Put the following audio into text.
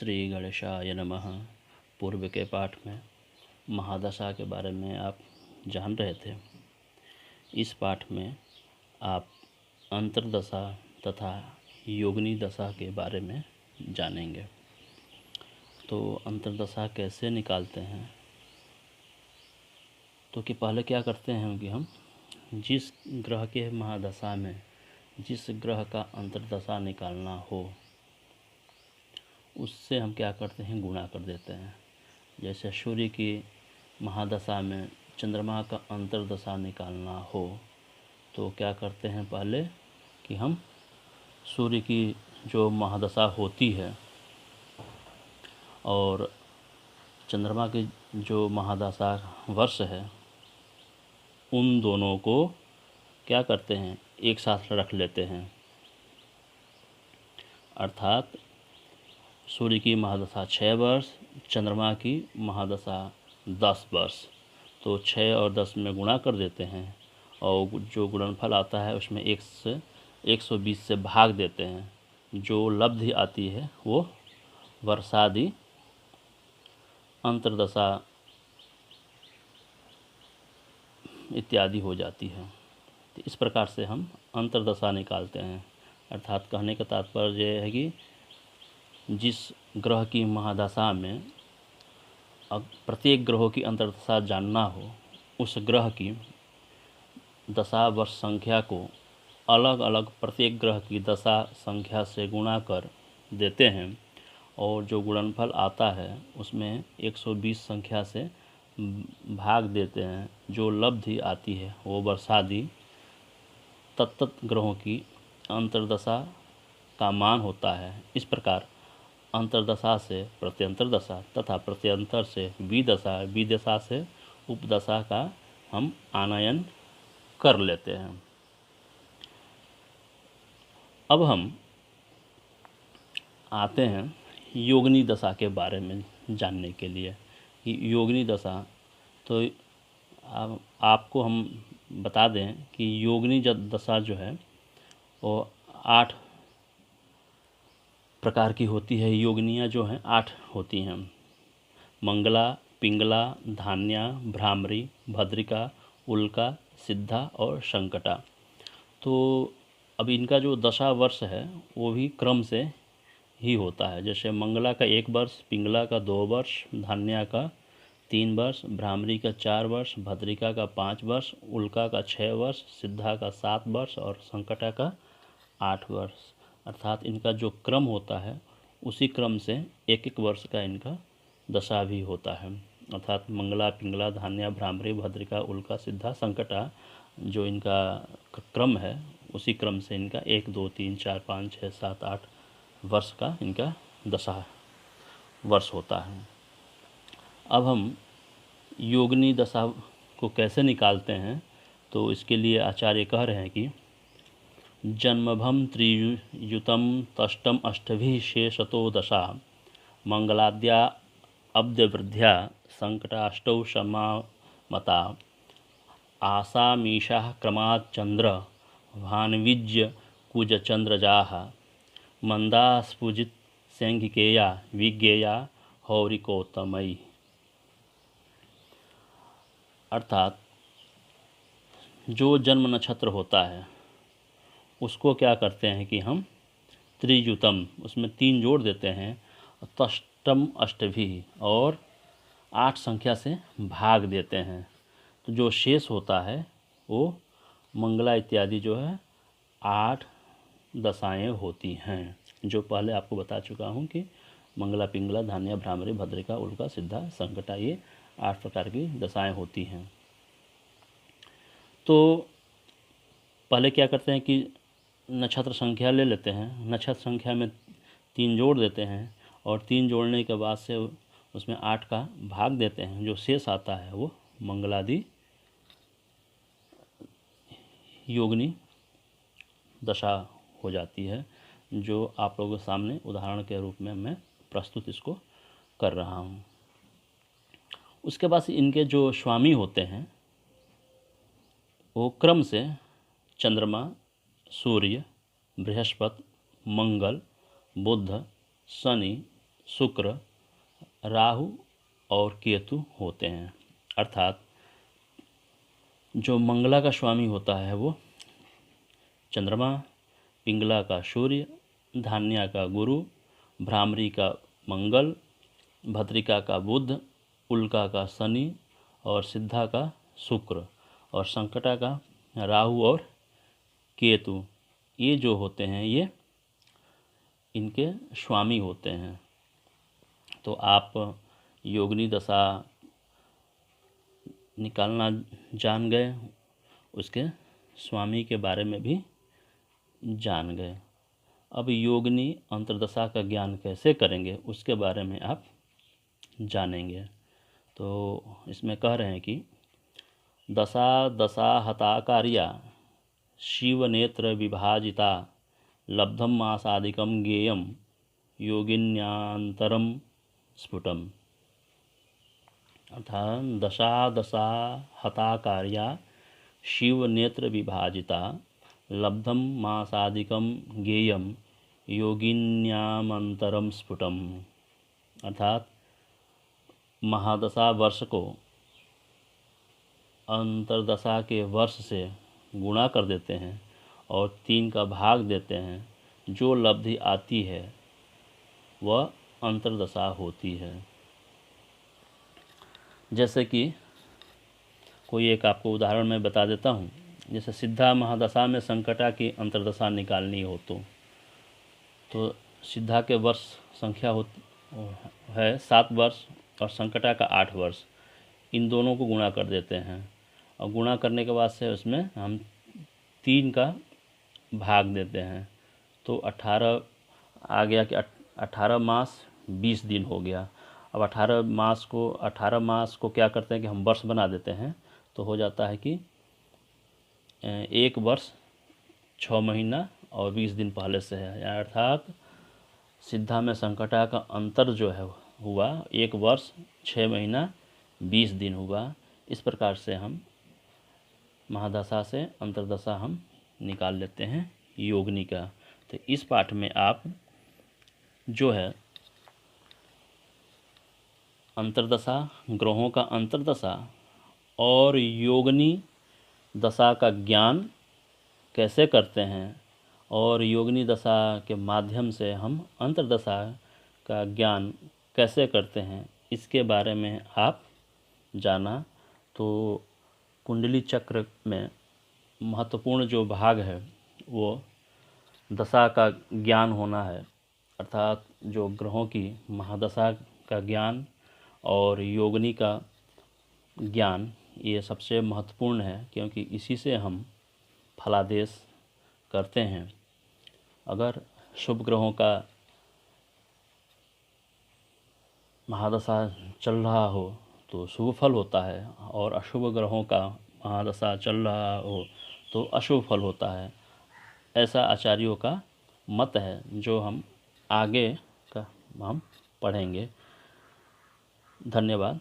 श्री गणेशाय नमः। पूर्व के पाठ में महादशा के बारे में आप जान रहे थे। इस पाठ में आप अंतर्दशा तथा योगिनी दशा के बारे में जानेंगे। तो अंतर्दशा कैसे निकालते हैं, तो कि पहले क्या करते हैं कि हम जिस ग्रह के महादशा में जिस ग्रह का अंतर्दशा निकालना हो उससे हम क्या करते हैं, गुणा कर देते हैं। जैसे सूर्य की महादशा में चंद्रमा का अंतर्दशा निकालना हो तो क्या करते हैं, पहले कि हम सूर्य की जो महादशा होती है और चंद्रमा की जो महादशा वर्ष है उन दोनों को क्या करते हैं, एक साथ रख लेते हैं। अर्थात सूर्य की महादशा 6 वर्ष, चंद्रमा की महादशा 10 वर्ष, तो 6 और 10 में गुणा कर देते हैं और जो गुणनफल आता है उसमें 120 से भाग देते हैं। जो लब्धि आती है वो वर्षादि अंतर्दशा इत्यादि हो जाती है। तो इस प्रकार से हम अंतर्दशा निकालते हैं। अर्थात कहने का तात्पर्य यह है कि जिस ग्रह की महादशा में अब प्रत्येक ग्रहों की अंतर्दशा जानना हो, उस ग्रह की दशा वर्ष संख्या को अलग अलग प्रत्येक ग्रह की दशा संख्या से गुणा कर देते हैं और जो गुणनफल आता है उसमें 120 संख्या से भाग देते हैं। जो लब्धि आती है वो वर्षादि तत्त ग्रहों की अंतर्दशा का मान होता है। इस प्रकार अंतर्दशा से प्रत्यंतर दशा तथा प्रत्यंतर से विदशा, विदशा से उपदशा का हम आनयन कर लेते हैं। अब हम आते हैं योगिनी दशा के बारे में जानने के लिए कि योगिनी दशा, तो आपको हम बता दें कि योगिनी दशा जो है वो 8 प्रकार की होती है। योगिनियाँ जो हैं 8 होती हैं। मंगला, पिंगला, धान्या, भ्रामरी, भद्रिका, उल्का, सिद्धा और संकटा। तो अब इनका जो दशा वर्ष है वो भी क्रम से ही होता है। जैसे मंगला का 1 वर्ष, पिंगला का 2 वर्ष, धान्या का 3 वर्ष, भ्रामरी का 4 वर्ष, भद्रिका का 5 वर्ष, उल्का का 6 वर्ष, सिद्धा का 7 वर्ष और संकटा का 8 वर्ष। अर्थात इनका जो क्रम होता है उसी क्रम से एक एक वर्ष का इनका दशा भी होता है। अर्थात मंगला, पिंगला, धान्या, भ्रामरी, भद्रिका, उल्का, सिद्धा, संकटा जो इनका क्रम है उसी क्रम से इनका 1, 2, 3, 4, 5, 6, 7, 8 वर्ष का इनका दशा वर्ष होता है। अब हम योगिनी दशा को कैसे निकालते हैं, तो इसके लिए आचार्य कह रहे हैं कि जन्मभम त्रियुतम तष्टम अष्टभिः शेषतो दशा मंगलाद्या अब्दवृद्ध्या संकटाष्टौ समामता आसामीशाः क्रमात् चंद्र भान्विज्य कुजचंद्रजाः मंदास्फुजित सैंघिकेया विज्ञेया हौरिकोत्तमयी। अर्थात जो जन्म नक्षत्र होता है उसको क्या करते हैं कि हम त्रियुतम, उसमें 3 जोड़ देते हैं, तष्टम अष्टभी और 8 संख्या से भाग देते हैं। तो जो शेष होता है वो मंगला इत्यादि जो है 8 दशाएं होती हैं, जो पहले आपको बता चुका हूँ कि मंगला, पिंगला, धान्या, भ्रामरी, भद्रिका, उल्का, सिद्धा, संकटा, ये 8 प्रकार की दशाएं होती हैं। तो पहले क्या करते हैं कि नक्षत्र संख्या ले लेते हैं, नक्षत्र संख्या में 3 जोड़ देते हैं और 3 जोड़ने के बाद से उसमें 8 का भाग देते हैं। जो शेष आता है वो मंगलादि योगिनी दशा हो जाती है, जो आप लोगों के सामने उदाहरण के रूप में मैं प्रस्तुत इसको कर रहा हूँ। उसके बाद इनके जो स्वामी होते हैं वो क्रम से चंद्रमा, सूर्य, बृहस्पति, मंगल, बुध, शनि, शुक्र, राहु और केतु होते हैं। अर्थात जो मंगला का स्वामी होता है वो चंद्रमा, पिंगला का सूर्य, धान्या का गुरु, भ्रामरी का मंगल, भद्रिका का बुध, उल्का का शनि और सिद्धा का शुक्र और संकटा का राहु और केतु, ये जो होते हैं ये इनके स्वामी होते हैं। तो आप योगिनी दशा निकालना जान गए, उसके स्वामी के बारे में भी जान गए। अब योगिनी अंतर्दशा का ज्ञान कैसे करेंगे उसके बारे में आप जानेंगे। तो इसमें कह रहे हैं कि दशा दशा हताकार्या शिवनेत्र विभाजिता लब्धम मासादिकम गेयम योगिन्यांतरम स्फुटम। अर्थात दशा दशा हताकार्या शिवनेत्र विभाजिता लब्धम मासादिकम गेयम योगिन्यामंतरम स्फुटम। अर्थात महादशा वर्ष को अंतर्दशा के वर्ष से गुणा कर देते हैं और 3 का भाग देते हैं, जो लब्धि आती है वह अंतर्दशा होती है। जैसे कि कोई एक आपको उदाहरण मैं बता देता हूँ। जैसे सिद्धा महादशा में संकटा की अंतर्दशा निकालनी हो तो सिद्धा के वर्ष संख्या होती है 7 वर्ष और संकटा का 8 वर्ष, इन दोनों को गुणा कर देते हैं और गुणा करने के बाद से उसमें हम 3 का भाग देते हैं तो 18 आ गया कि 18 मास 20 दिन हो गया। अब 18 मास को क्या करते हैं कि हम वर्ष बना देते हैं, तो हो जाता है कि 1 वर्ष 6 महीना और 20 दिन पहले से है। अर्थात सिद्धा में संकटा का अंतर जो है हुआ 1 वर्ष 6 महीना 20 दिन हुआ। इस प्रकार से हम महादशा से अंतर्दशा हम निकाल लेते हैं योगिनी का। तो इस पाठ में आप जो है अंतर्दशा, ग्रहों का अंतर्दशा और योगिनी दशा का ज्ञान कैसे करते हैं और योगिनी दशा के माध्यम से हम अंतर्दशा का ज्ञान कैसे करते हैं, इसके बारे में आप जाना। तो कुंडली चक्र में महत्वपूर्ण जो भाग है वो दशा का ज्ञान होना है। अर्थात जो ग्रहों की महादशा का ज्ञान और योगिनी का ज्ञान ये सबसे महत्वपूर्ण है, क्योंकि इसी से हम फलादेश करते हैं। अगर शुभ ग्रहों का महादशा चल रहा हो तो शुभ फल होता है और अशुभ ग्रहों का महादशा चल रहा हो तो अशुभ फल होता है। ऐसा आचार्यों का मत है, जो हम आगे का हम पढ़ेंगे। धन्यवाद।